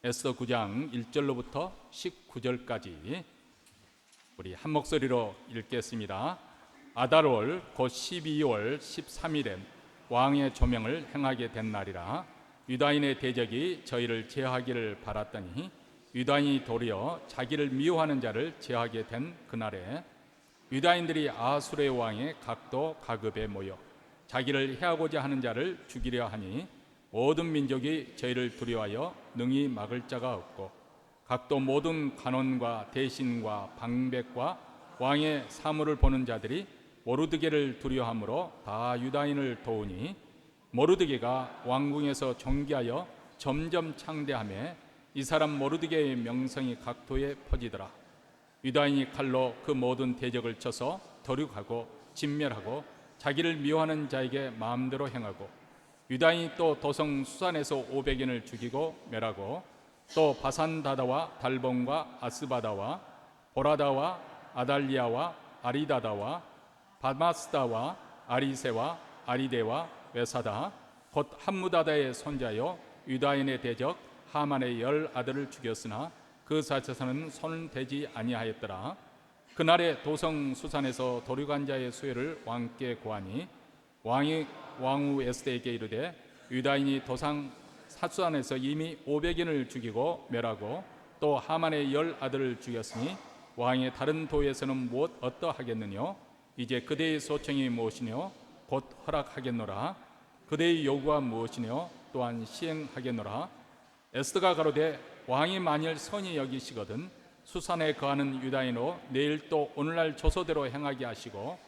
에스더 9장 1절로부터 19절까지 우리 한 목소리로 읽겠습니다. 아달월 곧 12월 13일엔 왕의 조명을 행하게 된 날이라. 유다인의 대적이 저희를 제하기를 바랐더니 유다인이 도리어 자기를 미워하는 자를 제하게 된 그날에 유다인들이 아수르의 왕의 각도 가급에 모여 자기를 해하고자 하는 자를 죽이려 하니 모든 민족이 저희를 두려워하여 능히 막을 자가 없고 각도 모든 간원과 대신과 방백과 왕의 사물을 보는 자들이 모르드게를 두려워하므로 다 유다인을 도우니 모르드게가 왕궁에서 존귀하여 점점 창대하며 이 사람 모르드게의 명성이 각도에 퍼지더라. 유다인이 칼로 그 모든 대적을 쳐서 도륙하고 진멸하고 자기를 미워하는 자에게 마음대로 행하고 유다인이 또 도성 수산에서 500인을 죽이고 멸하고 또 바산다다와 달본과 아스바다와 보라다와 아달리아와 아리다다와 바마스다와 아리세와 아리데와 외사다 곧 함무다다의 손자여 유다인의 대적 하만의 10아들을 죽였으나 그 사체사는 손을 대지 아니하였더라. 그날에 도성 수산에서 도륙한 자의 수혜를 왕께 고하니 왕이 왕후 에스더에게 이르되 유다인이 도상 사수안에서 이미 500인을 죽이고 멸하고 또 하만의 10아들을 죽였으니 왕의 다른 도에서는 무엇 어떠하겠느뇨? 이제 그대의 소청이 무엇이뇨? 곧 허락하겠노라. 그대의 요구가 무엇이뇨? 또한 시행하겠노라. 에스더가 가로되 왕이 만일 선히 여기시거든 수산에 거하는 유다인으로 내일 또 오늘날 조서대로 행하게 하시고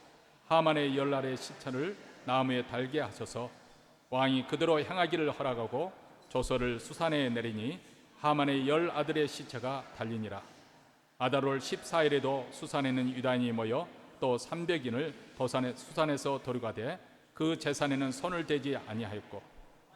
하만의 10알의 시체를 나무에 달게 하셔서 왕이 그대로 행하기를 허락하고 조서를 수산에 내리니 하만의 10아들의 시체가 달리니라. 아달월 14일에도 수산에는 유다인이 모여 또 300인을 수산에서 도륙하되 그 제산에는 손을 대지 아니하였고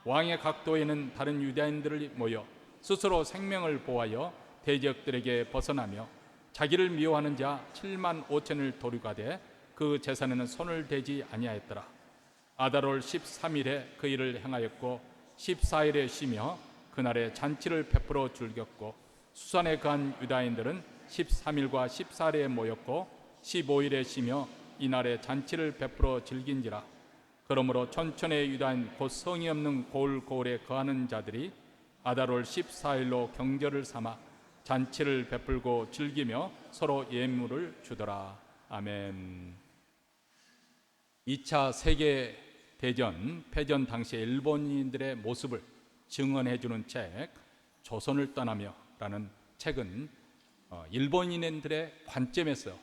왕의 각도에는 다른 유다인들을 모여 스스로 생명을 보호하여 대적들에게 벗어나며 자기를 미워하는 자 7만 5천을 도륙하되 그 제산에는 손을 대지 아니하였더라. 아달월 13일에 그 일을 행하였고 14일에 쉬며 그날에 잔치를 베풀어 즐겼고 수산에 거한 유다인들은 13일과 14일에 모였고 15일에 쉬며 이날에 잔치를 베풀어 즐긴지라. 그러므로 촌촌의 유다인 곧 성이 없는 고을고을에 거하는 자들이 아달월 14일로 경절을 삼아 잔치를 베풀고 즐기며 서로 예물을 주더라. 아멘. 2차 세계대전 패전 당시의 일본인들의 모습을 증언해주는 책 조선을 떠나며 라는 책은 일본인들의 관점에서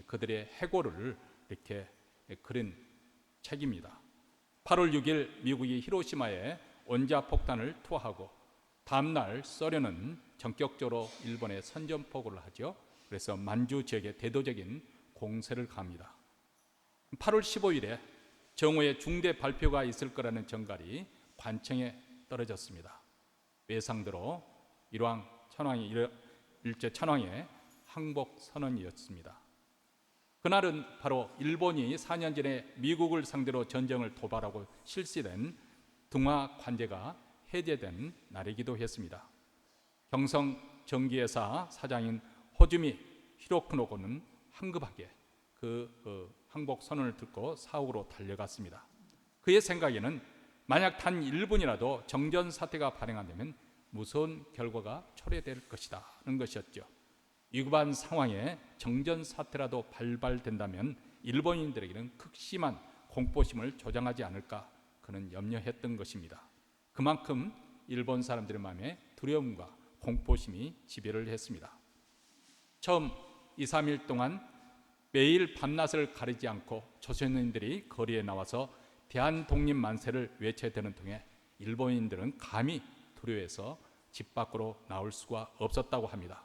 그들의 해고를 이렇게 그린 책입니다. 8월 6일 미국이 히로시마에 원자폭탄을 투하하고 다음날 소련은 전격적으로 일본에 선전포고를 하죠. 그래서 만주 지역에 대도적인 공세를 가합니다. 8월 15일에 정오에 중대 발표가 있을 거라는 전갈이 관청에 떨어졌습니다. 외상대로 일왕 천황이 일제 천황의 항복 선언이었습니다. 그날은 바로 일본이 4년 전에 미국을 상대로 전쟁을 도발하고 실시된 등화 관제가 해제된 날이기도 했습니다. 경성 전기회사 사장인 호즈미 히로쿠노고는 황급하게 그 항복 선언을 듣고 사옥으로 달려갔습니다. 그의 생각에는 만약 단 1분이라도 정전 사태가 발생한다면 무서운 결과가 초래될 것이라는 것이었죠. 위급한 상황에 정전 사태라도 발발된다면 일본인들에게는 극심한 공포심을 조장하지 않을까 그는 염려했던 것입니다. 그만큼 일본 사람들의 마음에 두려움과 공포심이 지배를 했습니다. 처음 2, 3일 동안 매일 밤낮을 가리지 않고 조선인들이 거리에 나와서 대한독립 만세를 외쳐대는 통에 일본인들은 감히 두려워해서 집 밖으로 나올 수가 없었다고 합니다.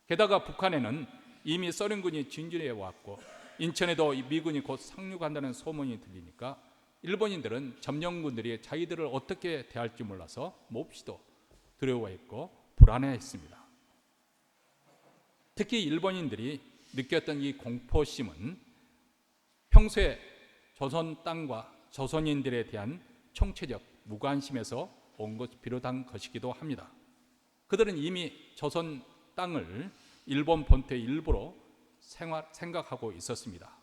게다가 북한에는 이미 소련군이 진군해 왔고 인천에도 미군이 곧 상륙한다는 소문이 들리니까 일본인들은 점령군들이 자기들을 어떻게 대할지 몰라서 몹시도 두려워했고 불안해했습니다. 특히 일본인들이 느꼈던 이 공포심은 평소에 조선 땅과 조선인들에 대한 총체적 무관심에서 온 것 비롯한 것이기도 합니다. 그들은 이미 조선 땅을 일본 본토의 일부로 생각하고 있었습니다.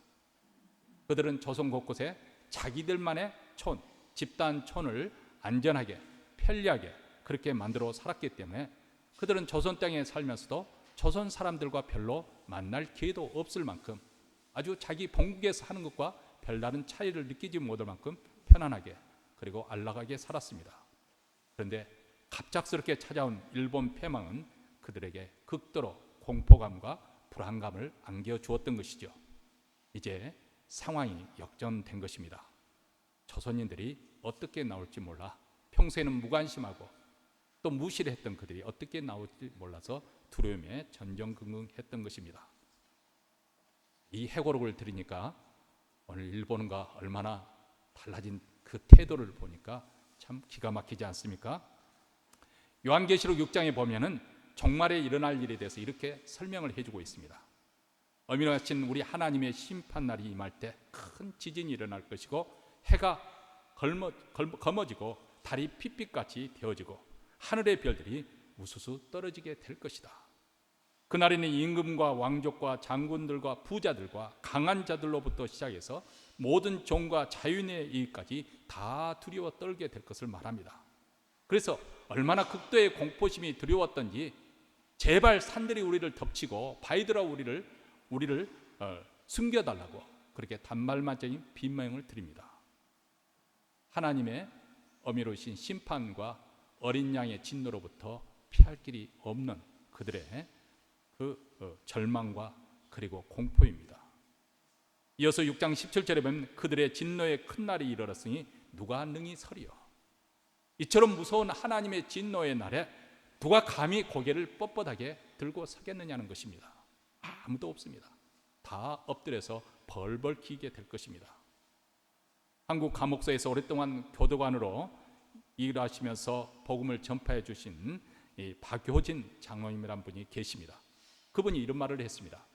그들은 조선 곳곳에 자기들만의 촌, 집단촌을 안전하게, 편리하게 그렇게 만들어 살았기 때문에 그들은 조선 땅에 살면서도 조선 사람들과 별로 만날 기회도 없을 만큼 아주 자기 본국에서 하는 것과 별다른 차이를 느끼지 못할 만큼 편안하게 그리고 안락하게 살았습니다. 그런데 갑작스럽게 찾아온 일본 패망은 그들에게 극도로 공포감과 불안감을 안겨주었던 것이죠. 이제 상황이 역전된 것입니다. 조선인들이 어떻게 나올지 몰라 평소에는 무관심하고 또 무시를 했던 그들이 어떻게 나올지 몰라서 두려움에 전전긍긍했던 것입니다. 이 해고록을 들으니까 오늘 일본과 얼마나 달라진 그 태도를 보니까 참 기가 막히지 않습니까? 요한계시록 6장에 보면은 종말에 일어날 일에 대해서 이렇게 설명을 해주고 있습니다. 어미와 같은 우리 하나님의 심판날이 임할 때 큰 지진이 일어날 것이고 해가 검어지고 달이 핏빛같이 되어지고 하늘의 별들이 우수수 떨어지게 될 것이다. 그날에는 임금과 왕족과 장군들과 부자들과 강한 자들로부터 시작해서 모든 종과 자유인의 이익까지 다 두려워 떨게 될 것을 말합니다. 그래서 얼마나 극도의 공포심이 두려웠던지 제발 산들이 우리를 덮치고 바위들아 우리를 숨겨달라고 그렇게 단말만적인 빈명을 드립니다. 하나님의 어미로우신 심판과 어린 양의 진노로부터 피할 길이 없는 그들의 절망과 그리고 공포입니다. 이어서 6장 17절에 보면 그들의 진노의 큰 날이 이르렀으니 누가 능히 서리요. 이처럼 무서운 하나님의 진노의 날에 누가 감히 고개를 뻣뻣하게 들고 서겠느냐는 것입니다. 아무도 없습니다. 다 엎드려서 벌벌 기게 될 것입니다. 한국 감옥소에서 오랫동안 교도관으로 일하시면서 복음을 전파해 주신 이 박효진 장로님이라는 분이 계십니다. 그분이 이런 말을 했습니다.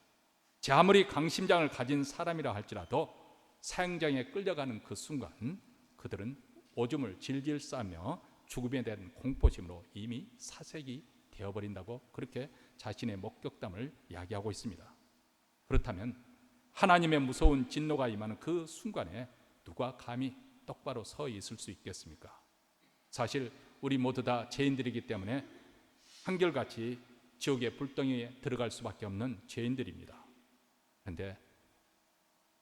제 아무리 강심장을 가진 사람이라 할지라도 사형장에 끌려가는 그 순간 그들은 오줌을 질질 싸며 죽음에 대한 공포심으로 이미 사색이 되어버린다고 그렇게 자신의 목격담을 이야기하고 있습니다. 그렇다면 하나님의 무서운 진노가 임하는 그 순간에 누가 감히 똑바로 서 있을 수 있겠습니까? 사실 우리 모두 다 죄인들이기 때문에 한결같이 지옥의 불덩이에 들어갈 수밖에 없는 죄인들입니다. 그런데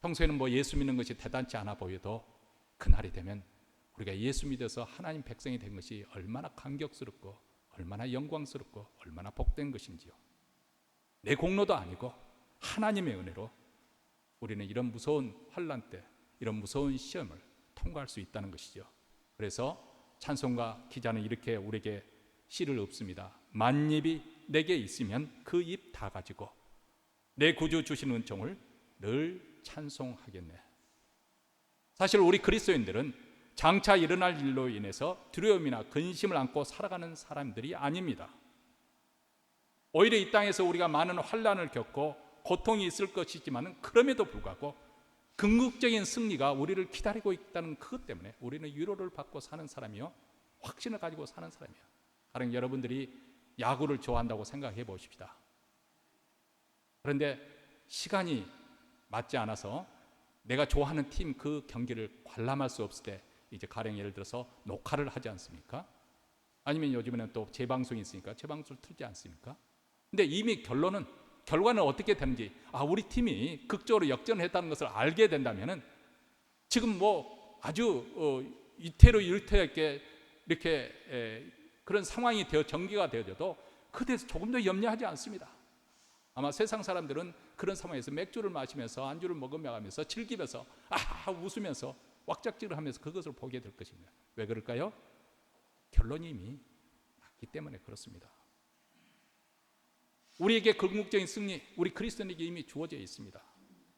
평소에는 예수 믿는 것이 대단치 않아 보여도 그날이 되면 우리가 예수 믿어서 하나님 백성이 된 것이 얼마나 감격스럽고 얼마나 영광스럽고 얼마나 복된 것인지요. 내 공로도 아니고 하나님의 은혜로 우리는 이런 무서운 환난 때 이런 무서운 시험을 통과할 수 있다는 것이죠. 그래서 찬송가 기자는 이렇게 우리에게 시를 읊습니다. 만입이 내게 있으면 그 입 다 가지고 내 구주 주신 은총을 늘 찬송하겠네. 사실 우리 그리스도인들은 장차 일어날 일로 인해서 두려움이나 근심을 안고 살아가는 사람들이 아닙니다. 오히려 이 땅에서 우리가 많은 환난을 겪고 고통이 있을 것이지만 그럼에도 불구하고 궁극적인 승리가 우리를 기다리고 있다는 그것 때문에 우리는 위로를 받고 사는 사람이요, 확신을 가지고 사는 사람이요. 가령 여러분들이 야구를 좋아한다고 생각해 보십시다. 그런데 시간이 맞지 않아서 내가 좋아하는 팀 그 경기를 관람할 수 없을 때 이제 가령 예를 들어서 녹화를 하지 않습니까? 아니면 요즘에는 또 재방송이 있으니까 재방송을 틀지 않습니까? 근데 이미 결과는 어떻게 되는지 우리 팀이 극적으로 역전했다는 것을 알게 된다면은 지금 아주 이태롭게 이렇게 그런 상황이 전개가 되어져도 그에 대해서 조금 더 염려하지 않습니다. 아마 세상 사람들은 그런 상황에서 맥주를 마시면서 안주를 먹으면서 즐기면서 웃으면서 왁작지를 하면서 그것을 보게 될 것입니다. 왜 그럴까요? 결론이 이미 났기 때문에 그렇습니다. 우리에게 궁극적인 승리, 우리 그리스도인에게 이미 주어져 있습니다.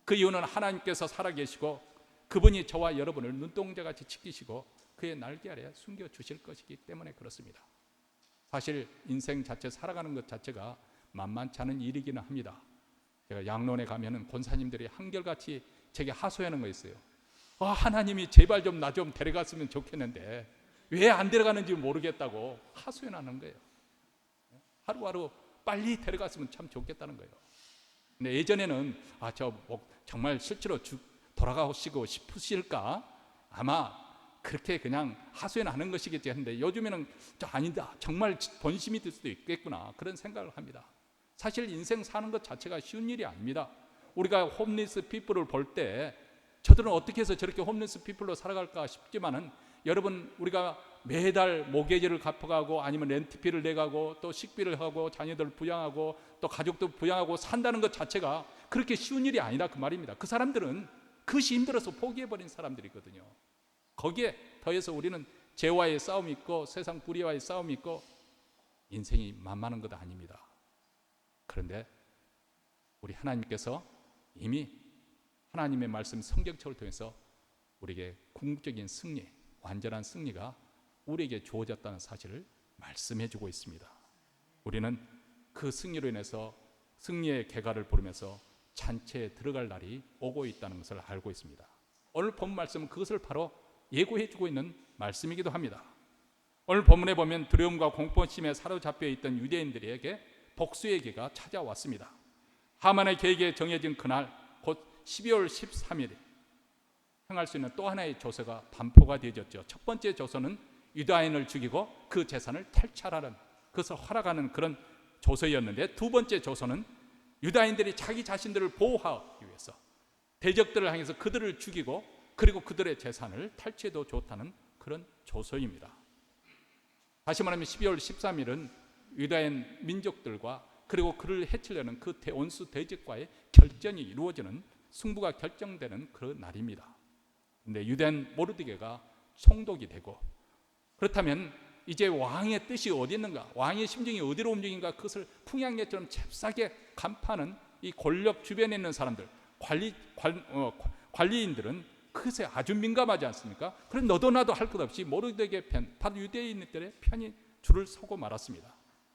그 이유는 하나님께서 살아계시고 그분이 저와 여러분을 눈동자같이 지키시고 그의 날개 아래 숨겨주실 것이기 때문에 그렇습니다. 사실 인생 자체 살아가는 것 자체가 만만치 않은 일이기는 합니다. 제가 양론에 가면은 권사님들이 한결같이 제게 하소연하는 거 있어요. 하나님이 제발 좀 나 좀 데려갔으면 좋겠는데 왜 안 데려가는지 모르겠다고 하소연하는 거예요. 하루하루 빨리 데려갔으면 참 좋겠다는 거예요. 근데 예전에는 정말 실제로 돌아가시고 싶으실까? 아마 그렇게 그냥 하소연하는 것이겠지 했는데 요즘에는 아니다, 정말 본심이 들 수도 있겠구나, 그런 생각을 합니다. 사실 인생 사는 것 자체가 쉬운 일이 아닙니다. 우리가 홈리스 피플을 볼 때 저들은 어떻게 해서 저렇게 홈리스 피플로 살아갈까 싶지만은, 여러분, 우리가 매달 모계지를 갚아가고 아니면 렌트비를 내가고 또 식비를 하고 자녀들 부양하고 또 가족들 부양하고 산다는 것 자체가 그렇게 쉬운 일이 아니다, 그 말입니다. 그 사람들은 그것이 힘들어서 포기해버린 사람들이거든요. 거기에 더해서 우리는 죄와의 싸움이 있고 세상 불의와의 싸움이 있고 인생이 만만한 것 아닙니다. 그런데 우리 하나님께서 이미 하나님의 말씀 성경책을 통해서 우리에게 궁극적인 승리, 완전한 승리가 우리에게 주어졌다는 사실을 말씀해 주고 있습니다. 우리는 그 승리로 인해서 승리의 개가를 부르면서 잔치에 들어갈 날이 오고 있다는 것을 알고 있습니다. 오늘 본 말씀은 그것을 바로 예고해 주고 있는 말씀이기도 합니다. 오늘 본문에 보면 두려움과 공포심에 사로잡혀 있던 유대인들에게 복수의 기회가 찾아왔습니다. 하만의 계획에 정해진 그날, 곧 12월 13일 행할 수 있는 또 하나의 조서가 반포가 되어졌죠. 첫 번째 조서는 유다인을 죽이고 그 재산을 탈취하라는 그것을 허락하는 그런 조서였는데, 두 번째 조서는 유다인들이 자기 자신들을 보호하기 위해서 대적들을 향해서 그들을 죽이고 그리고 그들의 재산을 탈취해도 좋다는 그런 조서입니다. 다시 말하면 12월 13일은 유다인 민족들과 그리고 그를 해치려는 그 원수 대적과의 결전이 이루어지는, 승부가 결정되는 그런 날입니다. 그런데 유대인 모르드게가 총독이 되고, 그렇다면 이제 왕의 뜻이 어디 있는가, 왕의 심정이 어디로 움직인가, 그것을 풍향예처럼 잽싸게 간파하는 이 권력 주변에 있는 사람들, 관리인들은 그것에 아주 민감하지 않습니까? 그래서 너도 나도 할 것 없이 모르드게 편, 바로 유대인들의 편이 줄을 서고 말았습니다.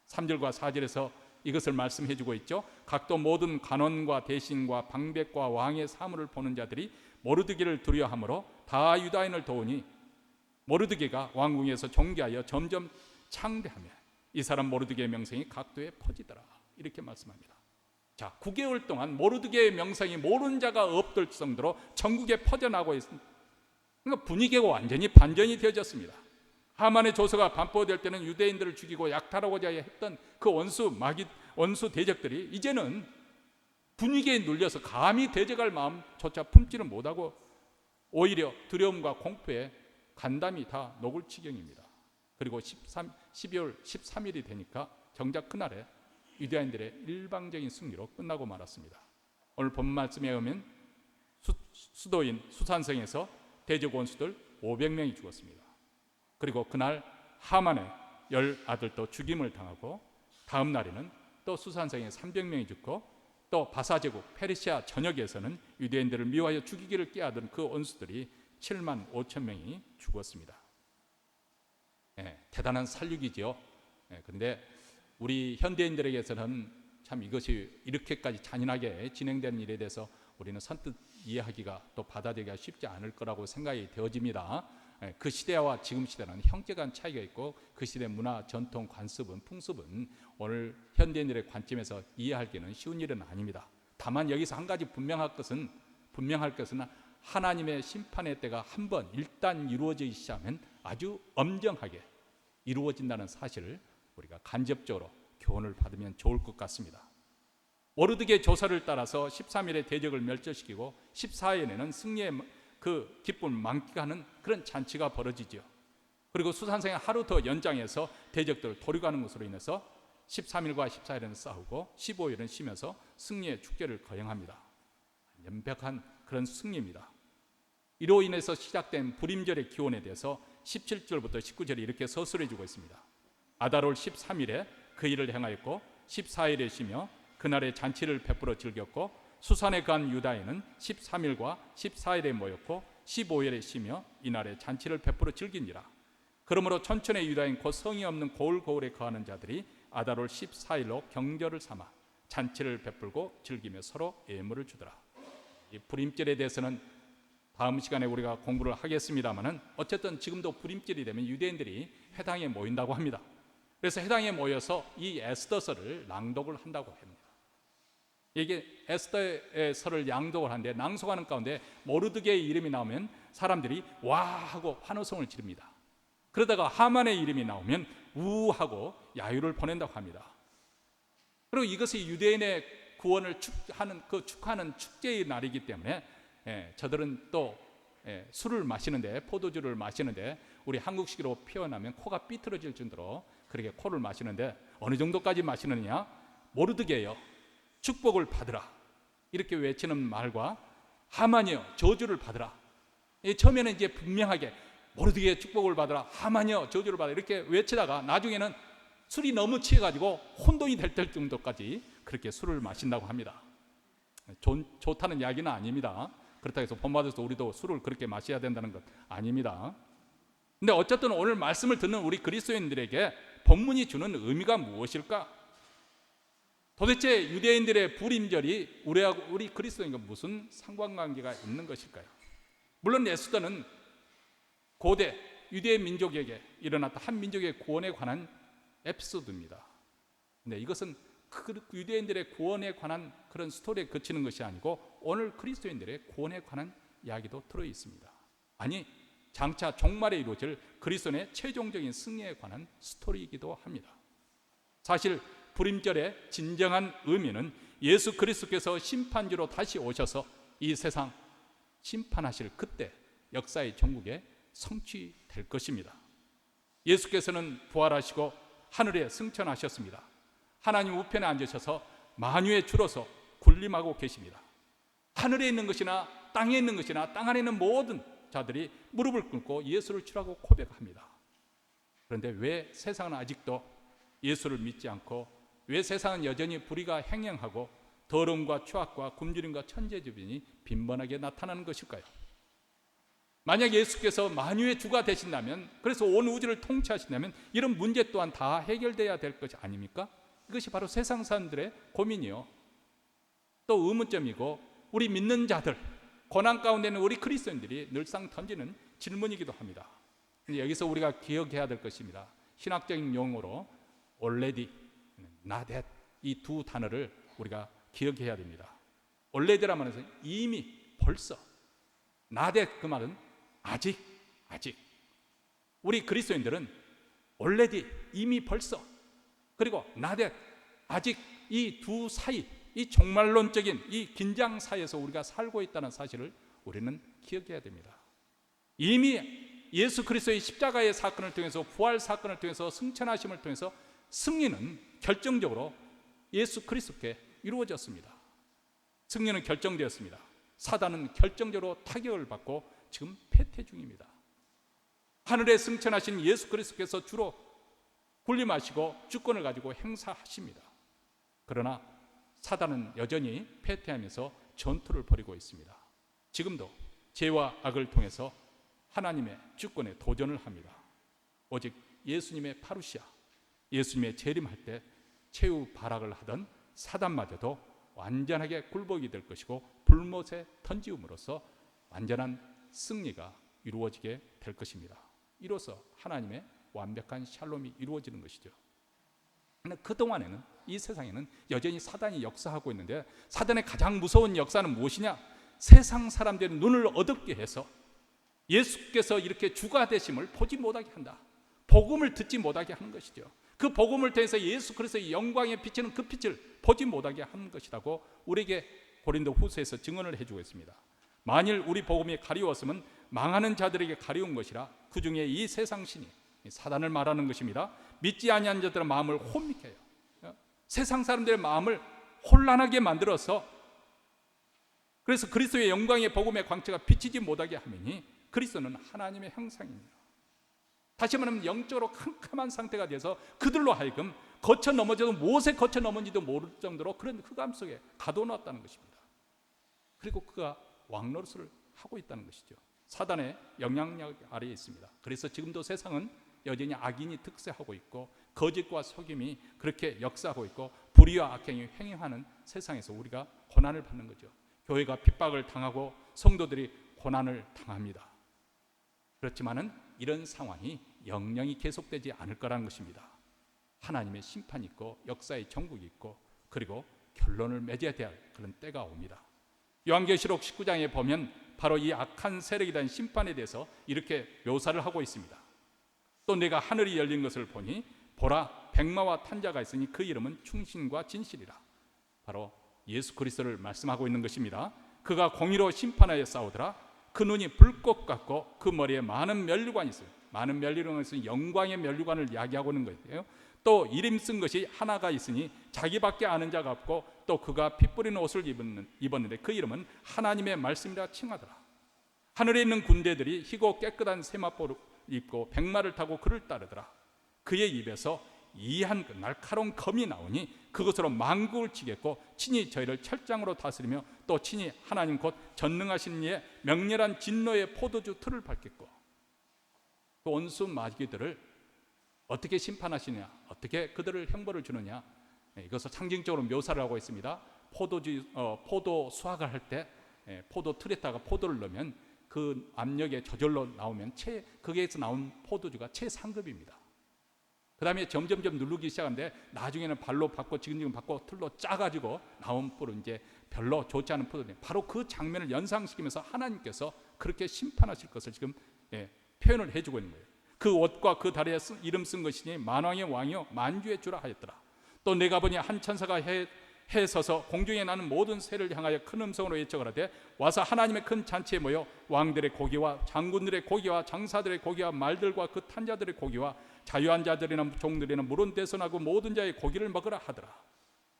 3절과 4절에서 이것을 말씀해 주고 있죠. 각도 모든 간원과 대신과 방백과 왕의 사물을 보는 자들이 모르드게를 두려워하므로 다 유다인을 도우니 모르드게가 왕궁에서 존귀하여 점점 창대하며 이 사람 모르드게의 명성이 각도에 퍼지더라, 이렇게 말씀합니다. 자, 9개월 동안 모르드게의 명성이 모르는 자가 없을 정도로 전국에 퍼져나가고 있습니다. 그러니까 분위기가 완전히 반전이 되어졌습니다. 하만의 조서가 반포될 때는 유대인들을 죽이고 약탈하고자 했던 그 원수 대적들이 이제는 분위기에 눌려서 감히 대적할 마음조차 품지를 못하고 오히려 두려움과 공포에 간담이 다 녹을 지경입니다. 그리고 12월 13일이 되니까 정작 그날에 유대인들의 일방적인 승리로 끝나고 말았습니다. 오늘 본 말씀에 의하면 수도인 수산성에서 대적 원수들 500명이 죽었습니다. 그리고 그날 하만의 10아들도 죽임을 당하고, 다음 날에는 또 수산성에 300명이 죽고, 또 바사제국 페르시아 전역에서는 유대인들을 미워하여 죽이기를 꾀하던 그 원수들이 7만 5천 명이 죽었습니다. 대단한 살육이죠. 그런데 우리 현대인들에게서는 참 이것이 이렇게까지 잔인하게 진행되는 일에 대해서 우리는 선뜻 이해하기가 또 받아들이기가 쉽지 않을 거라고 생각이 되어집니다. 그 시대와 지금 시대는 형제 간 차이가 있고 그 시대 문화, 전통, 관습은, 풍습은 오늘 현대인들의 관점에서 이해하기는 쉬운 일은 아닙니다. 다만 여기서 한 가지 분명할 것은 하나님의 심판의 때가 한번 일단 이루어지기 시작하면 아주 엄정하게 이루어진다는 사실을 우리가 간접적으로 교훈을 받으면 좋을 것 같습니다. 모르드게 조서를 따라서 13일에 대적을 멸절시키고 14일에는 승리의 그 기쁨을 만끽하는 그런 잔치가 벌어지죠. 그리고 수산성에 하루 더 연장해서 대적들을 도륙하는 것으로 인해서 13일과 14일에는 싸우고 15일은 쉬면서 승리의 축제를 거행합니다. 완벽한 그런 승리입니다. 이로 인해서 시작된 불임절의 기원에 대해서 17절부터 19절이 이렇게 서술해 주고 있습니다. 아달월 13일에 그 일을 행하였고 14일에 쉬며 그날에 잔치를 베풀어 즐겼고 수산에 간 유다인은 13일과 14일에 모였고 15일에 쉬며 이날에 잔치를 베풀어 즐긴지라. 그러므로 천천의 유다인 곧 성이 없는 고을고을에 거하는 자들이 아달월 14일로 경절을 삼아 잔치를 베풀고 즐기며 서로 예물을 주더라. 이 불임절에 대해서는 다음 시간에 우리가 공부를 하겠습니다만은 어쨌든 지금도 불임절이 되면 유대인들이 회당에 모인다고 합니다. 그래서 회당에 모여서 이 에스더서를 낭독을 한다고 합니다. 이게 에스더의 설을 낭독을 하는데 낭송하는 가운데 모르드게의 이름이 나오면 사람들이 와 하고 환호성을 지릅니다. 그러다가 하만의 이름이 나오면 우 하고 야유를 보낸다고 합니다. 그리고 이것이 유대인의 구원을 축하하는 축제의 날이기 때문에 저들은 또 술을 마시는데, 포도주를 마시는데, 우리 한국식으로 표현하면 코가 삐뚤어질 정도로 그렇게 코를 마시는데, 어느 정도까지 마시느냐? 모르드게요, 축복을 받으라, 이렇게 외치는 말과 하만이여 저주를 받으라, 처음에는 이제 분명하게 모르드게 축복을 받으라, 하만이여 저주를 받으라 이렇게 외치다가 나중에는 술이 너무 취해가지고 혼돈이 될 정도까지 그렇게 술을 마신다고 합니다. 좋다는 이야기는 아닙니다. 그렇다고 해서 본받아서 우리도 술을 그렇게 마셔야 된다는 것 아닙니다. 근데 어쨌든 오늘 말씀을 듣는 우리 그리스도인들에게 본문이 주는 의미가 무엇일까? 도대체 유대인들의 불임절이 우리 그리스도인과 무슨 상관관계가 있는 것일까요? 물론 에스더는 고대 유대 민족에게 일어났던 한 민족의 구원에 관한 에피소드입니다. 근데 이것은 유대인들의 구원에 관한 그런 스토리에 그치는 것이 아니고 오늘 그리스도인들의 구원에 관한 이야기도 들어 있습니다. 아니, 장차 종말에 이루어질 그리스도의 최종적인 승리에 관한 스토리이기도 합니다. 사실 불임절의 진정한 의미는 예수 그리스도께서 심판주로 다시 오셔서 이 세상 심판하실 그때 역사의 종국에 성취될 것입니다. 예수께서는 부활하시고 하늘에 승천하셨습니다. 하나님 우편에 앉으셔서 만유의 주로서 군림하고 계십니다. 하늘에 있는 것이나 땅에 있는 것이나 땅 안에 있는 모든 자들이 무릎을 꿇고 예수를 주라고 고백합니다. 그런데 왜 세상은 아직도 예수를 믿지 않고, 왜 세상은 여전히 불의가 행행하고 더러움과 추악과 굶주림과 천재지변이 빈번하게 나타나는 것일까요? 만약 예수께서 만유의 주가 되신다면, 그래서 온 우주를 통치하신다면 이런 문제 또한 다 해결돼야 될 것이 아닙니까? 이것이 바로 세상 사람들의 고민이요, 또 의문점이고, 우리 믿는 자들, 고난 가운데 있는 우리 그리스도인들이 늘상 던지는 질문이기도 합니다. 근데 여기서 우리가 기억해야 될 것입니다. 신학적인 용어로 already, not yet, 이 두 단어를 우리가 기억해야 됩니다. already라는 말은 이미, 벌써, not yet 그 말은 아직. 우리 그리스도인들은 already, 이미 벌써, 그리고 not yet, 아직, 이 두 사이, 이 종말론적인 이 긴장 사이에서 우리가 살고 있다는 사실을 우리는 기억해야 됩니다. 이미 예수 그리스도의 십자가의 사건을 통해서, 부활 사건을 통해서, 승천하심을 통해서 승리는 결정적으로 예수 그리스도께 이루어졌습니다. 승리는 결정되었습니다. 사단은 결정적으로 타격을 받고 지금 패퇴 중입니다. 하늘에 승천하신 예수 그리스도께서 주로 군림하시고 주권을 가지고 행사하십니다. 그러나 사단은 여전히 패퇴하면서 전투를 벌이고 있습니다. 지금도 죄와 악을 통해서 하나님의 주권에 도전을 합니다. 오직 예수님의 파루시아, 예수님의 재림할 때 최후 발악을 하던 사단마저도 완전하게 굴복이 될 것이고 불못에 던지움으로써 완전한 승리가 이루어지게 될 것입니다. 이로써 하나님의 완벽한 샬롬이 이루어지는 것이죠. 그런데 그동안에는 이 세상에는 여전히 사단이 역사하고 있는데, 사단의 가장 무서운 역사는 무엇이냐? 세상 사람들의 눈을 어둡게 해서 예수께서 이렇게 주가 되심을 보지 못하게 한다. 복음을 듣지 못하게 하는 것이죠. 그 복음을 통해서 예수 그리스도의 영광에 비치는 그 빛을 보지 못하게 하는 것이라고 우리에게 고린도 후서에서 증언을 해주고 있습니다. 만일 우리 복음이 가리웠으면 망하는 자들에게 가리운 것이라, 그 중에 이 세상 신이, 사단을 말하는 것입니다, 믿지 아니한 자들의 마음을 혼미케 해요. 세상 사람들의 마음을 혼란하게 만들어서, 그래서 그리스도의 영광의 복음의 광채가 비치지 못하게 하매니 그리스도는 하나님의 형상입니다. 다시 말하면 영적으로 캄캄한 상태가 돼서 그들로 하여금 거쳐 넘어져도 무엇에 거쳐 넘은지도 모를 정도로 그런 흑암 속에 가둬놨다는 것입니다. 그리고 그가 왕노릇을 하고 있다는 것이죠. 사단의 영향력 아래에 있습니다. 그래서 지금도 세상은 여전히 악인이 득세하고 있고 거짓과 속임이 그렇게 역사하고 있고 불의와 악행이 횡행하는 세상에서 우리가 고난을 받는 거죠. 교회가 핍박을 당하고 성도들이 고난을 당합니다. 그렇지만은 이런 상황이 영영이 계속되지 않을 거라는 것입니다. 하나님의 심판이 있고 역사의 정국이 있고 그리고 결론을 맺어야 될 그런 때가 옵니다. 요한계시록 19장에 보면 바로 이 악한 세력에 대한 심판에 대해서 이렇게 묘사를 하고 있습니다. 또 내가 하늘이 열린 것을 보니 보라 백마와 탄자가 있으니 그 이름은 충신과 진실이라. 바로 예수 그리스도를 말씀하고 있는 것입니다. 그가 공의로 심판하여 싸우더라. 그 눈이 불꽃 같고 그 머리에 많은 면류관이 있어요. 많은 면류관은 영광의 면류관을 이야기하고 있는 거예요. 또 이름 쓴 것이 하나가 있으니 자기밖에 아는 자가 없고 또 그가 피 뿌리는 옷을 입었는데 그 이름은 하나님의 말씀이라 칭하더라. 하늘에 있는 군대들이 희고 깨끗한 세마포를 입고 백마를 타고 그를 따르더라. 그의 입에서 이한 날카로운 검이 나오니 그것으로 만국을 치겠고 친히 저희를 철장으로 다스리며 또 친히 하나님 곧 전능하신 이의 맹렬한 진노의 포도주 틀을 밟겠고 그 온수 마귀들을 어떻게 심판하시냐, 어떻게 그들을 형벌을 주느냐, 이것을 상징적으로 묘사를 하고 있습니다. 포도 수확을 할 때 포도 틀에다가 포도를 넣으면 그 압력에 저절로 나오면 거기에서 나온 포도주가 최상급입니다. 그 다음에 점점점 누르기 시작하는데 나중에는 발로 받고 지근지근 받고 틀로 짜가지고 나온 뿔은 이제 별로 좋지 않은 포도주. 바로 그 장면을 연상시키면서 하나님께서 그렇게 심판하실 것을 지금 표현을 해주고 있는 거예요. 그 옷과 그 다리에 이름 쓴 것이니 만왕의 왕이요 만주의 주라 하였더라. 또 내가 보니 한 천사가 해에 서서 공중에 나는 모든 새를 향하여 큰 음성으로 외쳐가라되 와서 하나님의 큰 잔치에 모여 왕들의 고기와 장군들의 고기와 장사들의 고기와 말들과 그 탄자들의 고기와 자유한 자들이나 종들이나 물은 대선하고 모든 자의 고기를 먹으라 하더라.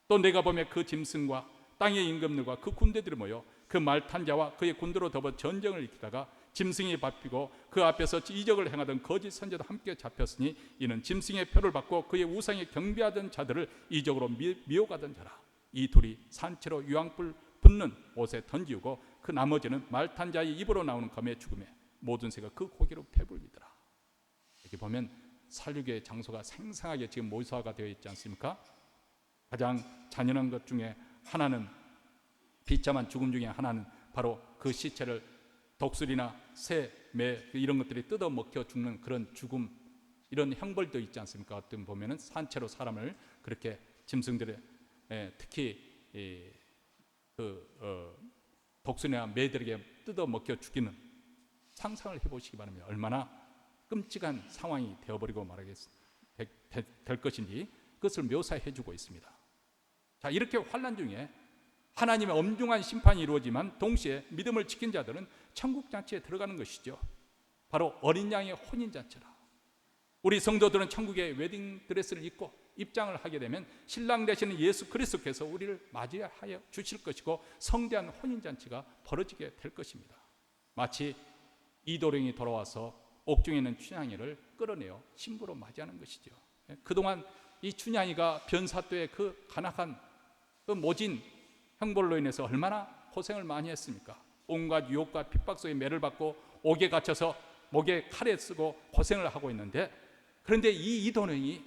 또 내가 보며 그 짐승과 땅의 임금들과 그 군대들이 모여 그 말탄자와 그의 군대로 더불어 전쟁을 일으키다가 짐승이 밟히고 그 앞에서 이적을 행하던 거짓 선지자도 함께 잡혔으니 이는 짐승의 표를 받고 그의 우상에 경배하던 자들을 이적으로 미혹하던 자라. 이 둘이 산채로 유황불 붙는 옷에 던지우고 그 나머지는 말탄 자의 입으로 나오는 검의 죽음에 모든 새가 그 고기로 배불리더라. 이렇게 보면 살육의 장소가 생생하게 지금 모사가 되어 있지 않습니까? 가장 잔인한 것 중에 하나는 비참한 죽음 중에 하나는 바로 그 시체를 독수리나 새, 매 이런 것들이 뜯어 먹혀 죽는 그런 죽음, 이런 형벌도 있지 않습니까? 어떤 보면은 산채로 사람을 그렇게 짐승들의 특히 독수리나 매들에게 뜯어 먹혀 죽이는 상상을 해보시기 바랍니다. 얼마나 끔찍한 상황이 되어버리고 될 것인지 그것을 묘사해주고 있습니다. 자, 이렇게 환난 중에 하나님의 엄중한 심판이 이루어지만 동시에 믿음을 지킨 자들은 천국 잔치에 들어가는 것이죠. 바로 어린 양의 혼인 잔치라. 우리 성도들은 천국의 웨딩 드레스를 입고 입장을 하게 되면 신랑 되시는 예수 그리스도께서 우리를 맞이하여 주실 것이고 성대한 혼인 잔치가 벌어지게 될 것입니다. 마치 이도령이 돌아와서 옥중에 있는 춘향이를 끌어내어 신부로 맞이하는 것이죠. 그동안 이 춘향이가 변사또의 그 간악한 그 모진 형벌로 인해서 얼마나 고생을 많이 했습니까? 온갖 유혹과 핍박 속에 매를 받고 옥에 갇혀서 목에 칼에 쓰고 고생을 하고 있는데, 그런데 이 이도령이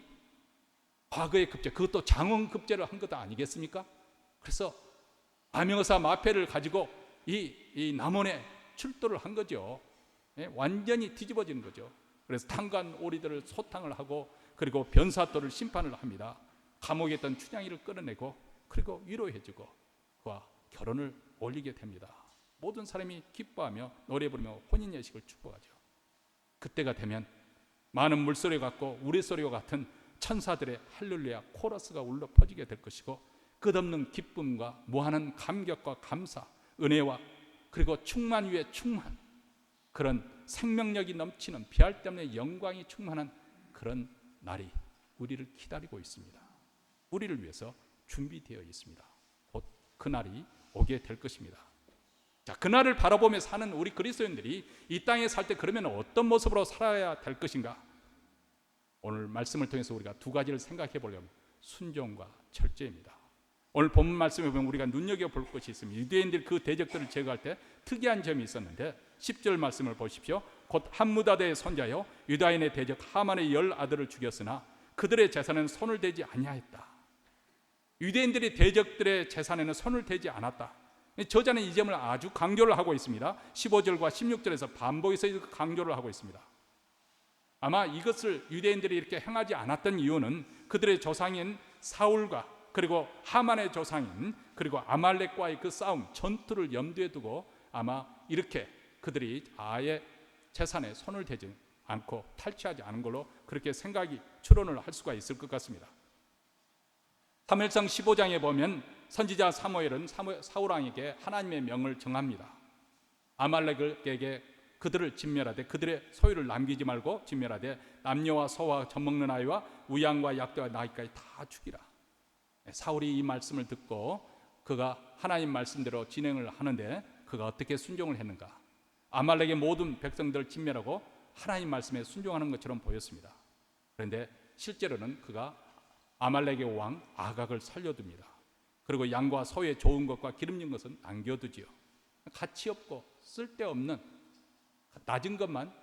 과거의 급제, 그것도 장원급제를 한 것 아니겠습니까? 그래서 암영사 마패를 가지고 이 남원에 출도를 한 거죠. 완전히 뒤집어지는 거죠. 그래서 탄간 오리들을 소탕을 하고 그리고 변사또를 심판을 합니다. 감옥에 있던 춘향이를 끌어내고 그리고 위로해주고 그와 결혼을 올리게 됩니다. 모든 사람이 기뻐하며 노래 부르며 혼인 예식을 축복하죠. 그때가 되면 많은 물소리 같고 우레소리와 같은 천사들의 할렐루야 코러스가 울려 퍼지게 될 것이고 끝없는 기쁨과 무한한 감격과 감사, 은혜와 그리고 충만 위에 충만, 그런 생명력이 넘치는 비할 데 없는 영광이 충만한 그런 날이 우리를 기다리고 있습니다. 우리를 위해서 준비되어 있습니다. 곧 그 날이 오게 될 것입니다. 자, 그 날을 바라보며 사는 우리 그리스도인들이 이 땅에 살 때 그러면 어떤 모습으로 살아야 될 것인가? 오늘 말씀을 통해서 우리가 두 가지를 생각해 보려면 순종과 철저입니다. 오늘 본문 말씀에 보면 우리가 눈여겨볼 것이 있습니다. 유대인들이 그 대적들을 제거할 때 특이한 점이 있었는데 10절 말씀을 보십시오. 곧 함무다드의 손자여 유다인의 대적 하만의 10 아들을 죽였으나 그들의 재산에는 손을 대지 아니하였다. 유대인들이 대적들의 재산에는 손을 대지 않았다. 저자는 이 점을 아주 강조를 하고 있습니다. 15절과 16절에서 반복해서 강조를 하고 있습니다. 아마 이것을 유대인들이 이렇게 행하지 않았던 이유는 그들의 조상인 사울과 그리고 하만의 조상인 그리고 아말렉과의 그 싸움, 전투를 염두에 두고 아마 이렇게 그들이 아예 재산에 손을 대지 않고 탈취하지 않은 걸로 그렇게 생각이 추론을 할 수가 있을 것 같습니다. 사무엘상 15장에 보면 선지자 사무엘은 사울 왕에게 하나님의 명을 정합니다. 아말렉에게 그들을 진멸하되 그들의 소유를 남기지 말고 진멸하되 남녀와 소와 젖먹는 아이와 우양과 약대와 나귀까지 다 죽이라. 사울이 이 말씀을 듣고 그가 하나님 말씀대로 진행을 하는데 그가 어떻게 순종을 했는가? 아말렉의 모든 백성들을 진멸하고 하나님 말씀에 순종하는 것처럼 보였습니다. 그런데 실제로는 그가 아말렉의 왕 아각을 살려둡니다. 그리고 양과 소의 좋은 것과 기름진 것은 남겨두지요. 가치 없고 쓸데없는 낮은 것만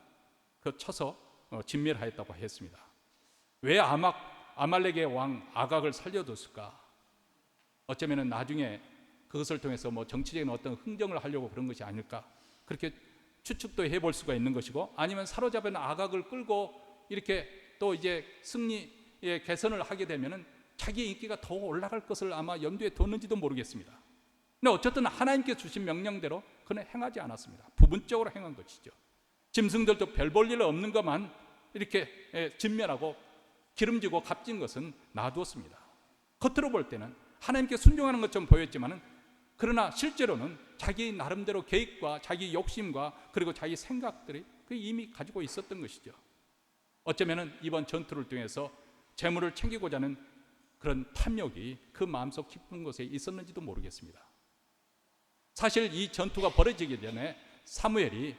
쳐서 진멸하였다고 했습니다. 왜 아말렉의 왕 아각을 살려뒀을까? 어쩌면 나중에 그것을 통해서 정치적인 어떤 흥정을 하려고 그런 것이 아닐까, 그렇게 추측도 해볼 수가 있는 것이고, 아니면 사로잡은 아각을 끌고 이렇게 또 이제 승리의 개선을 하게 되면은 자기의 인기가 더 올라갈 것을 아마 염두에 뒀는지도 모르겠습니다. 근데 어쨌든 하나님께 주신 명령대로 그는 행하지 않았습니다. 부분적으로 행한 것이죠. 짐승들도 별 볼 일 없는 것만 이렇게 진멸하고 기름지고 값진 것은 놔두었습니다. 겉으로 볼 때는 하나님께 순종하는 것처럼 보였지만은, 그러나 실제로는 자기 나름대로 계획과 자기 욕심과 그리고 자기 생각들이 이미 가지고 있었던 것이죠. 어쩌면은 이번 전투를 통해서 재물을 챙기고자 하는 그런 탐욕이 그 마음속 깊은 곳에 있었는지도 모르겠습니다. 사실 이 전투가 벌어지기 전에 사무엘이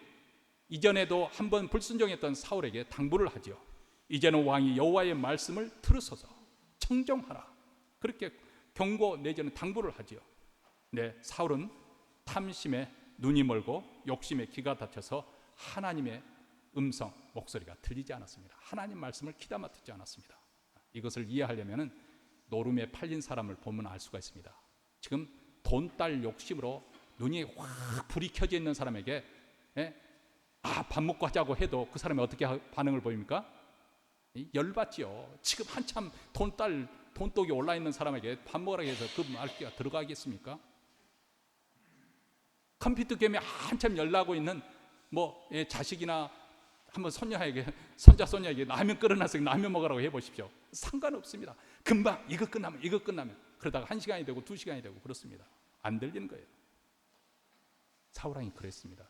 이전에도 한번 불순종했던 사울에게 당부를 하죠. 이제는 왕이 여호와의 말씀을 들으소서 청정하라, 그렇게 경고 내지는 당부를 하지요. 네, 사울은 탐심에 눈이 멀고 욕심에 귀가 닫혀서 하나님의 음성, 목소리가 들리지 않았습니다. 하나님 말씀을 귀담아 듣지 않았습니다. 이것을 이해하려면 노름에 팔린 사람을 보면 알 수가 있습니다. 지금 돈, 딸 욕심으로 눈이 확 불이 켜져 있는 사람에게 밥 먹고 하자고 해도 그 사람이 어떻게 반응을 보입니까? 열받지요. 지금 한참 돈독이 올라 있는 사람에게 밥 먹으라고 해서 그 말귀가 들어가겠습니까? 컴퓨터 게임에 한참 열나고 있는 자식이나 한번 손자 손녀에게 라면 끓여놔서 라면 먹으라고 해보십시오. 상관없습니다. 금방 이거 끝나면 그러다가 1시간이 되고 2시간이 되고 그렇습니다. 안 들리는 거예요. 사울왕이 그랬습니다.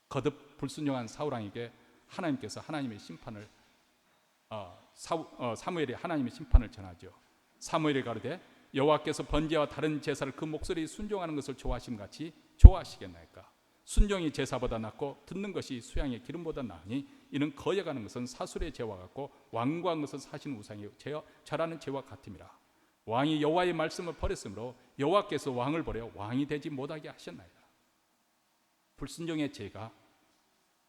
거듭 불순종한 사울왕에게 하나님께서 하나님의 심판을 사무엘이 하나님의 심판을 전하죠. 사무엘이 가로되 여호와께서 번제와 다른 제사를 그 목소리에 순종하는 것을 좋아하심 같이 좋아하시겠나이까? 순종이 제사보다 낫고 듣는 것이 수양의 기름보다 나으니 이는 거역하는 것은 사술의 죄와 같고 완고한 것은 사신 우상이 절하는 죄와 같음이라. 왕이 여호와의 말씀을 버렸으므로 여호와께서 왕을 버려 왕이 되지 못하게 하셨나이다. 불순종의 죄가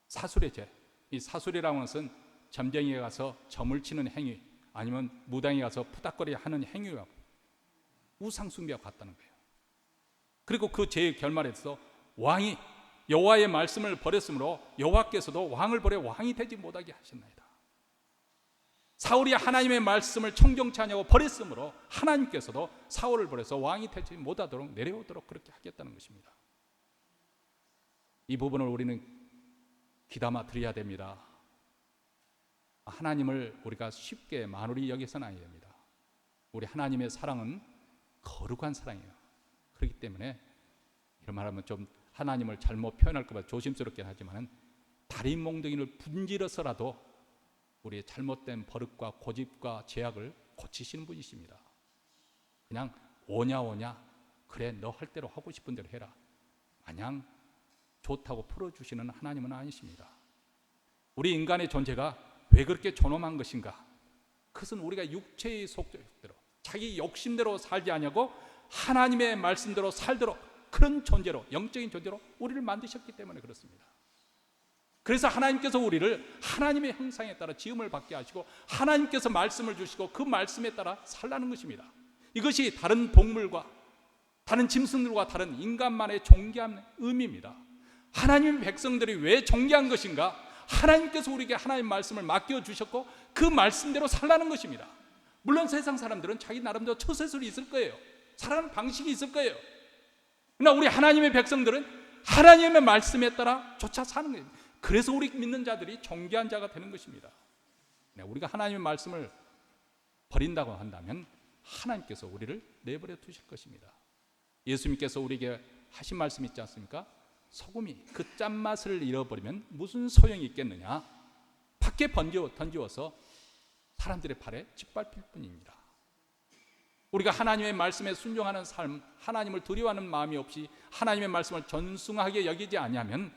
사술의 죄, 이 사술이라는 것은 점쟁이에 가서 점을 치는 행위, 아니면 무당에 가서 푸닥거리 하는 행위와 우상 숭배와 같다는 거예요. 그리고 그 죄의 결말에서 왕이 여호와의 말씀을 버렸으므로 여호와께서도 왕을 버려 왕이 되지 못하게 하셨나이다. 사울이 하나님의 말씀을 청정치 아니하고 버렸으므로 하나님께서도 사울을 버려서 왕이 되지 못하도록 내려오도록 그렇게 하겠다는 것입니다. 이 부분을 우리는 귀담아 드려야 됩니다. 하나님을 우리가 쉽게 만홀히 여기서는 아니어야 됩니다. 우리 하나님의 사랑은 거룩한 사랑이에요. 그렇기 때문에 이런 말하면 좀 하나님을 잘못 표현할까 봐 조심스럽긴 하지만 다린 몽둥이를 분질러서라도 우리의 잘못된 버릇과 고집과 죄악을 고치시는 분이십니다. 그냥 오냐 그래 너 할 대로 하고 싶은 대로 해라 마냥 좋다고 풀어주시는 하나님은 아니십니다. 우리 인간의 존재가 왜 그렇게 존엄한 것인가? 그것은 우리가 육체의 속대로 자기 욕심대로 살지 아니하고 하나님의 말씀대로 살도록 그런 존재로, 영적인 존재로 우리를 만드셨기 때문에 그렇습니다. 그래서 하나님께서 우리를 하나님의 형상에 따라 지음을 받게 하시고 하나님께서 말씀을 주시고 그 말씀에 따라 살라는 것입니다. 이것이 다른 동물과 다른 짐승들과 다른 인간만의 존귀한 의미입니다. 하나님의 백성들이 왜 존귀한 것인가? 하나님께서 우리에게 하나님의 말씀을 맡겨주셨고 그 말씀대로 살라는 것입니다. 물론 세상 사람들은 자기 나름대로 처세술이 있을 거예요. 살아가는 방식이 있을 거예요. 그러나 우리 하나님의 백성들은 하나님의 말씀에 따라 쫓아 사는 거예요. 그래서 우리 믿는 자들이 존귀한 자가 되는 것입니다. 우리가 하나님의 말씀을 버린다고 한다면 하나님께서 우리를 내버려 두실 것입니다. 예수님께서 우리에게 하신 말씀 있지 않습니까? 소금이 그 짠맛을 잃어버리면 무슨 소용이 있겠느냐? 밖에 던지워서 사람들의 발에 짓밟힐 뿐입니다. 우리가 하나님의 말씀에 순종하는 삶, 하나님을 두려워하는 마음이 없이 하나님의 말씀을 존숭하게 여기지 아니하면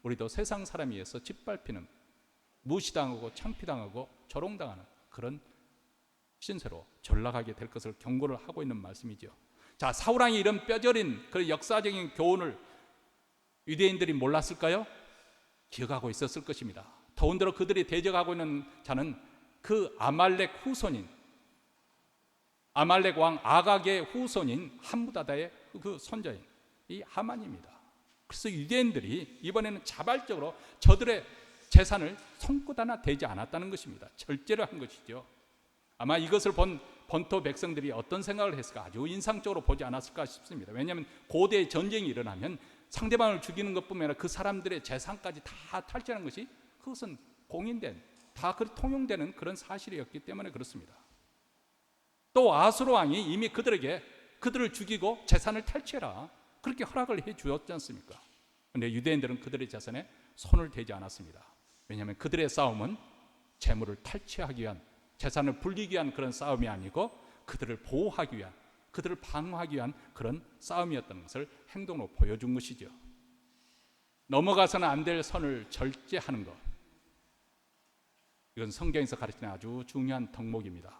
우리도 세상 사람에 의해서 짓밟히는, 무시당하고 창피당하고 조롱당하는 그런 신세로 전락하게 될 것을 경고를 하고 있는 말씀이죠. 자, 사울왕이 이런 뼈저린 그 역사적인 교훈을 유대인들이 몰랐을까요? 기억하고 있었을 것입니다. 더군다나 그들이 대적하고 있는 자는 그 아말렉 후손인, 아말렉 왕 아각의 후손인 함무다다의 그 손자인 이 하만입니다. 그래서 유대인들이 이번에는 자발적으로 저들의 재산을 손끝 하나 대지 않았다는 것입니다. 절제를 한 것이죠. 아마 이것을 본 본토 백성들이 어떤 생각을 했을까? 아주 인상적으로 보지 않았을까 싶습니다. 왜냐하면 고대 전쟁이 일어나면 상대방을 죽이는 것뿐만 아니라 그 사람들의 재산까지 다 탈취하는 것이, 그것은 공인된, 다 통용되는 그런 사실이었기 때문에 그렇습니다. 또 아수르 왕이 이미 그들을 죽이고 재산을 탈취해라, 그렇게 허락을 해 주었지 않습니까? 그런데 유대인들은 그들의 재산에 손을 대지 않았습니다. 왜냐하면 그들의 싸움은 재물을 탈취하기 위한, 재산을 불리기 위한 그런 싸움이 아니고 그들을 보호하기 위한, 그들을 방어하기 위한 그런 싸움이었다는 것을 행동으로 보여준 것이죠. 넘어가서는 안 될 선을 절제하는 것, 이건 성경에서 가르치는 아주 중요한 덕목입니다.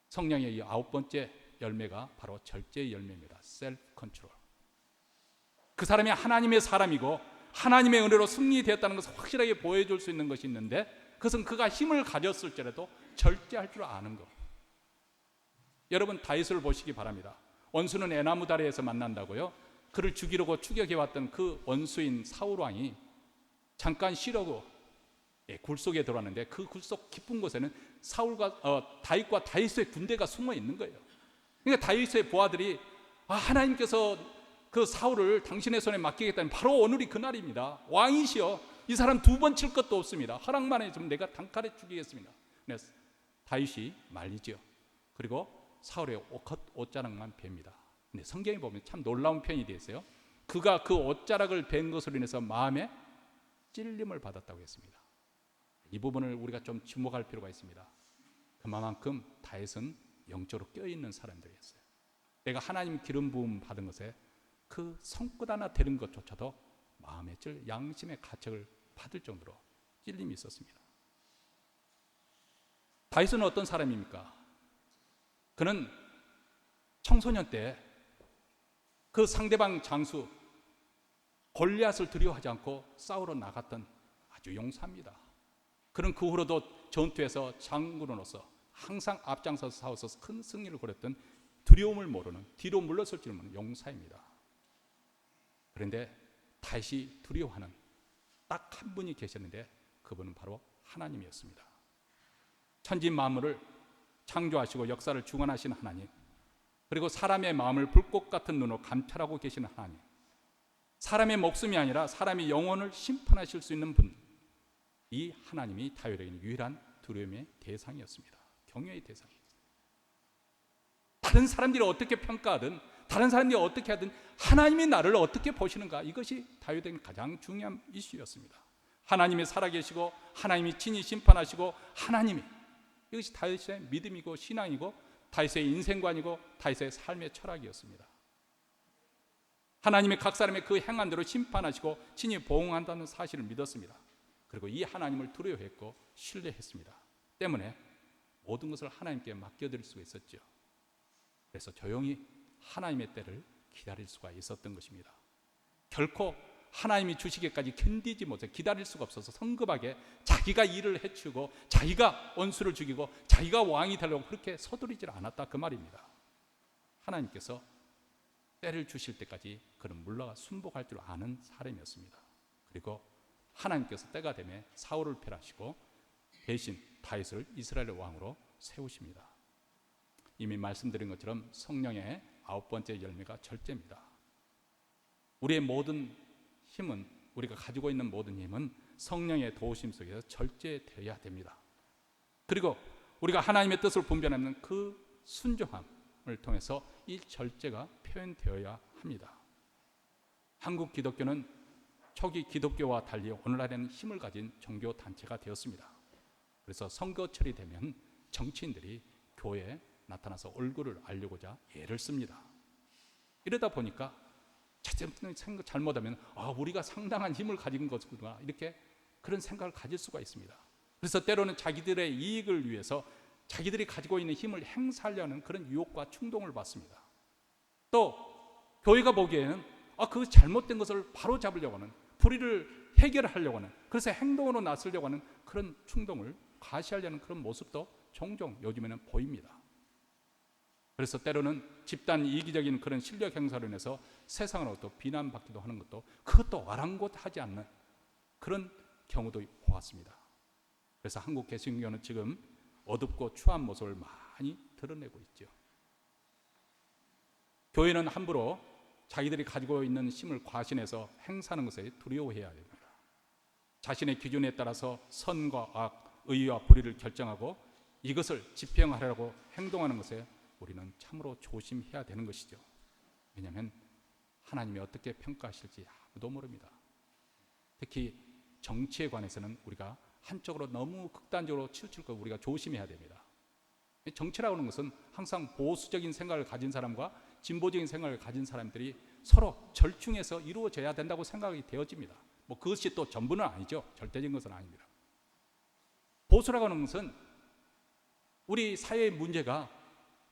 성령의 이 9번째 열매가 바로 절제의 열매입니다. 셀프 컨트롤. 그 사람이 하나님의 사람이고 하나님의 은혜로 승리되었다는 것을 확실하게 보여줄 수 있는 것이 있는데, 그것은 그가 힘을 가졌을지라도 절제할 줄 아는 것. 여러분, 다윗을 보시기 바랍니다. 원수는 애나무 다리에서 만난다고요. 그를 죽이려고 추격해왔던 그 원수인 사울 왕이 잠깐 쉬려고 굴 속에 들어왔는데, 그 굴 속 깊은 곳에는 다윗과 다윗의 군대가 숨어 있는 거예요. 그러니까 다윗의 부하들이 하나님께서 그 사울을 당신의 손에 맡기겠다는, 바로 오늘이 그날입니다. 왕이시여, 이 사람 두 번 칠 것도 없습니다. 허락만 해주면 내가 단칼에 죽이겠습니다. 다윗이 말리죠. 그리고 사울의 옷자락만 베입니다. 근데 성경에 보면 참 놀라운 표현이 되어 있어요. 그가 그 옷자락을 벤 것으로 인해서 마음에 찔림을 받았다고 했습니다. 이 부분을 우리가 좀 주목할 필요가 있습니다. 그만큼 다윗은 영적으로 껴있는 사람들이었어요. 내가 하나님 기름 부음 받은 것에 그 손끝 하나 대는 것조차도 마음에 양심의 가책을 받을 정도로 찔림이 있었습니다. 다윗은 어떤 사람입니까? 그는 청소년 때 그 상대방 장수 골리앗을 두려워하지 않고 싸우러 나갔던 아주 용사입니다. 그는 그 후로도 전투에서 장군으로서 항상 앞장서서 싸워서 큰 승리를 거렸던, 두려움을 모르는, 뒤로 물러설 줄 모르는 용사입니다. 그런데 다윗이 두려워하는 딱 한 분이 계셨는데, 그분은 바로 하나님이었습니다. 천지 만물을 창조하시고 역사를 주관하시는 하나님, 그리고 사람의 마음을 불꽃 같은 눈으로 감찰하고 계시는 하나님, 사람의 목숨이 아니라 사람의 영혼을 심판하실 수 있는 분, 이 하나님이 다윗에게는 유일한 두려움의 대상이었습니다. 경외의 대상이었습니다. 다른 사람들이 어떻게 평가하든, 다른 사람들이 어떻게 하든 하나님이 나를 어떻게 보시는가, 이것이 다윗에게는 가장 중요한 이슈였습니다. 하나님이 살아계시고 하나님이 친히 심판하시고, 하나님이, 이것이 다윗의 믿음이고 신앙이고 다윗의 인생관이고 다윗의 삶의 철학이었습니다. 하나님이 각 사람의 그 행한대로 심판하시고 친히 보응한다는 사실을 믿었습니다. 그리고 이 하나님을 두려워했고 신뢰했습니다. 때문에 모든 것을 하나님께 맡겨드릴 수가 있었죠. 그래서 조용히 하나님의 때를 기다릴 수가 있었던 것입니다. 결코 하나님이 주시기까지 견디지 못해 기다릴 수가 없어서 성급하게 자기가 일을 해치우고 자기가 원수를 죽이고 자기가 왕이 되려고 그렇게 서두르질 않았다, 그 말입니다. 하나님께서 때를 주실 때까지 그는 물러가 순복할 줄 아는 사람이었습니다. 그리고 하나님께서 때가 되면 사울을 멸하시고 대신 다윗을 이스라엘의 왕으로 세우십니다. 이미 말씀드린 것처럼 성령의 9번째 열매가 절제입니다. 우리의 모든 힘은, 우리가 가지고 있는 모든 힘은 성령의 도우심 속에서 절제되어야 됩니다. 그리고 우리가 하나님의 뜻을 분별하는 그 순종함을 통해서 이 절제가 표현되어야 합니다. 한국 기독교는 초기 기독교와 달리 오늘날에는 힘을 가진 종교 단체가 되었습니다. 그래서 선거철이 되면 정치인들이 교회에 나타나서 얼굴을 알리고자 애를 씁니다. 이러다 보니까 잘못하면 우리가 상당한 힘을 가진 것구나, 이렇게 그런 생각을 가질 수가 있습니다. 그래서 때로는 자기들의 이익을 위해서 자기들이 가지고 있는 힘을 행사하려는 그런 유혹과 충동을 받습니다. 또 교회가 보기에는 그 잘못된 것을 바로잡으려고 하는, 불의를 해결하려고 하는, 그래서 행동으로 나서려고 하는 그런 충동을 과시하려는 그런 모습도 종종 요즘에는 보입니다. 그래서 때로는 집단 이기적인 그런 실력 행사로 인해서 세상으로부터 비난받기도 하는 것도, 그것도 아랑곳하지 않는 그런 경우도 보았습니다. 그래서 한국 개신교는 지금 어둡고 추한 모습을 많이 드러내고 있죠. 교회는 함부로 자기들이 가지고 있는 힘을 과신해서 행사하는 것에 두려워해야 됩니다. 자신의 기준에 따라서 선과 악, 의와 불의를 결정하고 이것을 집행하려고 행동하는 것에 우리는 참으로 조심해야 되는 것이죠. 왜냐하면 하나님이 어떻게 평가하실지 아무도 모릅니다. 특히 정치에 관해서는 우리가 한쪽으로 너무 극단적으로 치우칠 거 우리가 조심해야 됩니다. 정치라고 하는 것은 항상 보수적인 생각을 가진 사람과 진보적인 생각을 가진 사람들이 서로 절충해서 이루어져야 된다고 생각이 되어집니다. 그것이 또 전부는 아니죠. 절대적인 것은 아닙니다. 보수라고 하는 것은 우리 사회의 문제가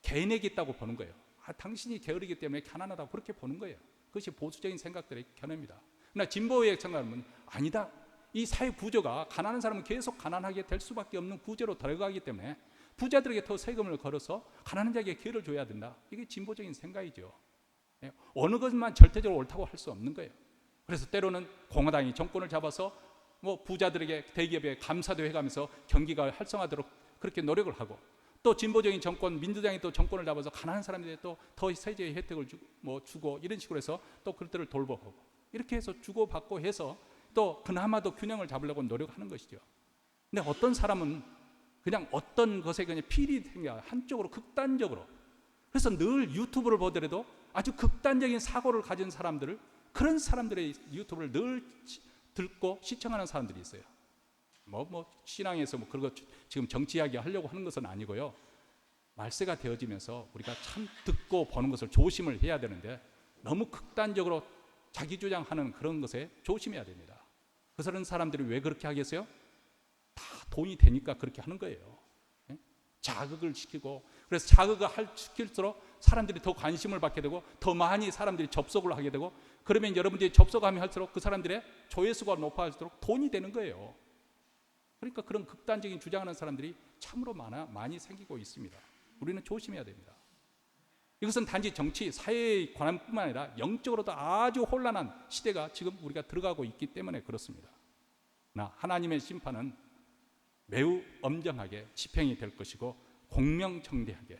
개인에게 있다고 보는 거예요. 당신이 게으르기 때문에 가난하다고 그렇게 보는 거예요. 그것이 보수적인 생각들의 견해입니다. 그러나 진보의 생각은 아니다. 이 사회 구조가 가난한 사람은 계속 가난하게 될 수밖에 없는 구조로 들어가기 때문에 부자들에게 더 세금을 걸어서 가난한 자에게 기회를 줘야 된다. 이게 진보적인 생각이죠. 어느 것만 절대적으로 옳다고 할 수 없는 거예요. 그래서 때로는 공화당이 정권을 잡아서 부자들에게, 대기업에 감사도 해가면서 경기가 활성화되도록 그렇게 노력을 하고, 또 진보적인 정권, 민주당이 또 정권을 잡아서 가난한 사람들에게 또 더 세제의 혜택을 주고 이런 식으로 해서 또 그들을 돌보고, 이렇게 해서 주고받고 해서 또 그나마도 균형을 잡으려고 노력하는 것이죠. 근데 어떤 사람은 그냥 어떤 것에 그냥 필이 생겨 한쪽으로 극단적으로, 그래서 늘 유튜브를 보더라도 아주 극단적인 사고를 가진 사람들을, 그런 사람들의 유튜브를 늘 듣고 시청하는 사람들이 있어요. 신앙에서 그런 거 지금 정치 이야기 하려고 하는 것은 아니고요. 말세가 되어지면서 우리가 참 듣고 보는 것을 조심을 해야 되는데 너무 극단적으로 자기 주장하는 그런 것에 조심해야 됩니다. 그런 사람들이 왜 그렇게 하겠어요? 다 돈이 되니까 그렇게 하는 거예요. 자극을 시키고, 그래서 자극을 시킬수록 사람들이 더 관심을 받게 되고 더 많이 사람들이 접속을 하게 되고, 그러면 여러분들이 접속하면 할수록 그 사람들의 조회수가 높아질수록 돈이 되는 거예요. 그러니까 그런 극단적인 주장하는 사람들이 참으로 많이 생기고 있습니다. 우리는 조심해야 됩니다. 이것은 단지 정치, 사회에 관한 뿐만 아니라 영적으로도 아주 혼란한 시대가 지금 우리가 들어가고 있기 때문에 그렇습니다. 그러나 하나님의 심판은 매우 엄정하게 집행이 될 것이고 공명정대하게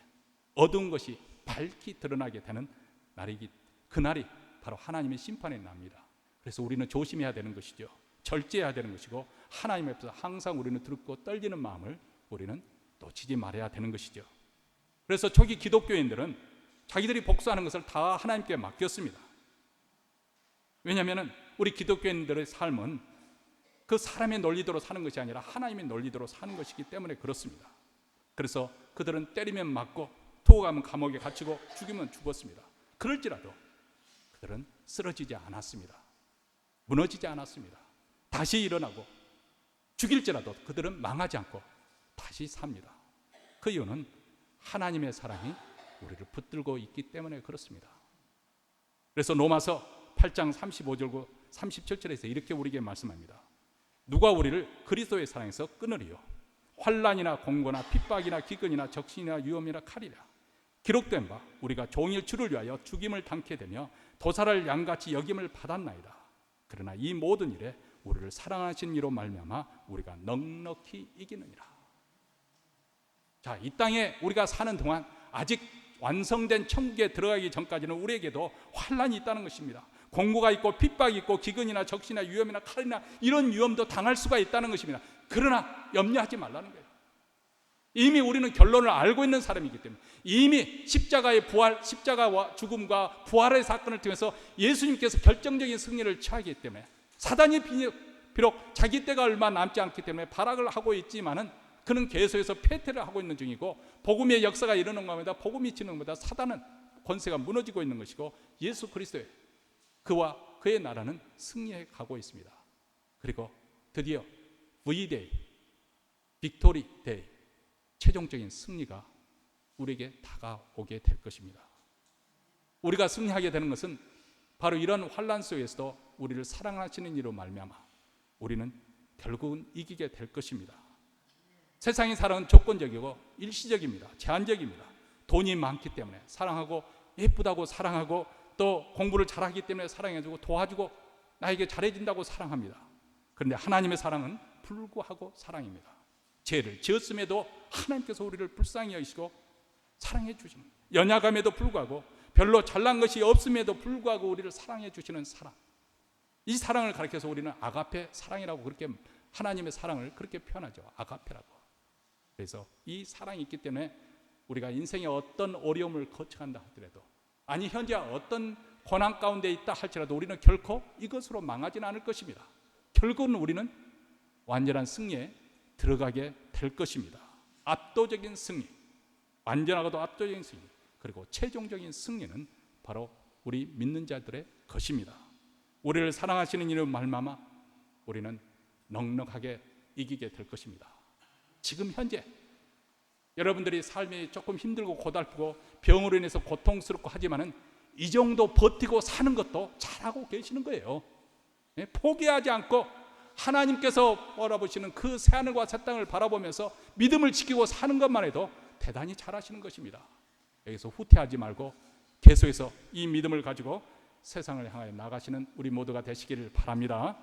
어두운 것이 밝히 드러나게 되는 날이기, 그날이 바로 하나님의 심판의 날입니다. 그래서 우리는 조심해야 되는 것이죠. 절제해야 되는 것이고 하나님 앞에서 항상 우리는 두렵고 떨리는 마음을 우리는 놓치지 말아야 되는 것이죠. 그래서 초기 기독교인들은 자기들이 복수하는 것을 다 하나님께 맡겼습니다. 왜냐하면 우리 기독교인들의 삶은 그 사람의 논리대로 사는 것이 아니라 하나님의 논리대로 사는 것이기 때문에 그렇습니다. 그래서 그들은 때리면 맞고 두고 가면 감옥에 갇히고 죽이면 죽었습니다. 그럴지라도 그들은 쓰러지지 않았습니다. 무너지지 않았습니다. 다시 일어나고, 죽일지라도 그들은 망하지 않고 다시 삽니다. 그 이유는 하나님의 사랑이 우리를 붙들고 있기 때문에 그렇습니다. 그래서 로마서 8장 35절 37절에서 이렇게 우리에게 말씀합니다. 누가 우리를 그리스도의 사랑에서 끊으리요? 환난이나 공고나 핍박이나 기근이나 적신이나 위험이나 칼이라. 기록된 바 우리가 종일 주를 위하여 죽임을 당케 되며 도살할 양같이 여김을 받았나이다. 그러나 이 모든 일에 우리를 사랑하신 이로 말미암아 우리가 넉넉히 이기느니라. 자, 이 땅에 우리가 사는 동안 아직 완성된 천국에 들어가기 전까지는 우리에게도 환난이 있다는 것입니다. 공고가 있고 핍박이 있고 기근이나 적시나 위험이나 칼이나 이런 위험도 당할 수가 있다는 것입니다. 그러나 염려하지 말라는 거예요. 이미 우리는 결론을 알고 있는 사람이기 때문에, 이미 십자가의 부활, 십자가와 죽음과 부활의 사건을 통해서 예수님께서 결정적인 승리를 취하기 때문에, 사단이 비록 자기 때가 얼마 남지 않기 때문에 발악을 하고 있지만은 그는 계속해서 패퇴를 하고 있는 중이고, 복음의 역사가 일어나는 것마다, 복음이 지는 것마다 사단은 권세가 무너지고 있는 것이고, 예수 그리스도의 그와 그의 나라는 승리해 가고 있습니다. 그리고 드디어 V-Day, 빅토리 데이, 최종적인 승리가 우리에게 다가오게 될 것입니다. 우리가 승리하게 되는 것은 바로 이런 환난 속에서도 우리를 사랑하시는 이로 말미암아 우리는 결국은 이기게 될 것입니다. 세상의 사랑은 조건적이고 일시적입니다. 제한적입니다. 돈이 많기 때문에 사랑하고, 예쁘다고 사랑하고, 또 공부를 잘하기 때문에 사랑해주고 도와주고 나에게 잘해준다고 사랑합니다. 그런데 하나님의 사랑은 불구하고 사랑입니다. 죄를 지었음에도 하나님께서 우리를 불쌍히 여기시고 사랑해 주시는, 연약함에도 불구하고, 별로 잘난 것이 없음에도 불구하고 우리를 사랑해 주시는 사랑, 이 사랑을 가리켜서 우리는 아가페 사랑이라고, 그렇게 하나님의 사랑을 그렇게 표현하죠. 아가페라고. 그래서 이 사랑이 있기 때문에 우리가 인생의 어떤 어려움을 거쳐간다 하더라도, 아니 현재 어떤 고난 가운데 있다 할지라도 우리는 결코 이것으로 망하지는 않을 것입니다. 결국은 우리는 완전한 승리에 들어가게 될 것입니다. 압도적인 승리, 완전하고도 압도적인 승리, 그리고 최종적인 승리는 바로 우리 믿는 자들의 것입니다. 우리를 사랑하시는 이로 말미암아 우리는 넉넉하게 이기게 될 것입니다. 지금 현재 여러분들이 삶이 조금 힘들고 고달프고 병으로 인해서 고통스럽고 하지만은 이 정도 버티고 사는 것도 잘하고 계시는 거예요. 포기하지 않고 하나님께서 바라보시는 그 새하늘과 새 땅을 바라보면서 믿음을 지키고 사는 것만 해도 대단히 잘하시는 것입니다. 여기서 후퇴하지 말고 계속해서 이 믿음을 가지고 세상을 향하여 나가시는 우리 모두가 되시기를 바랍니다.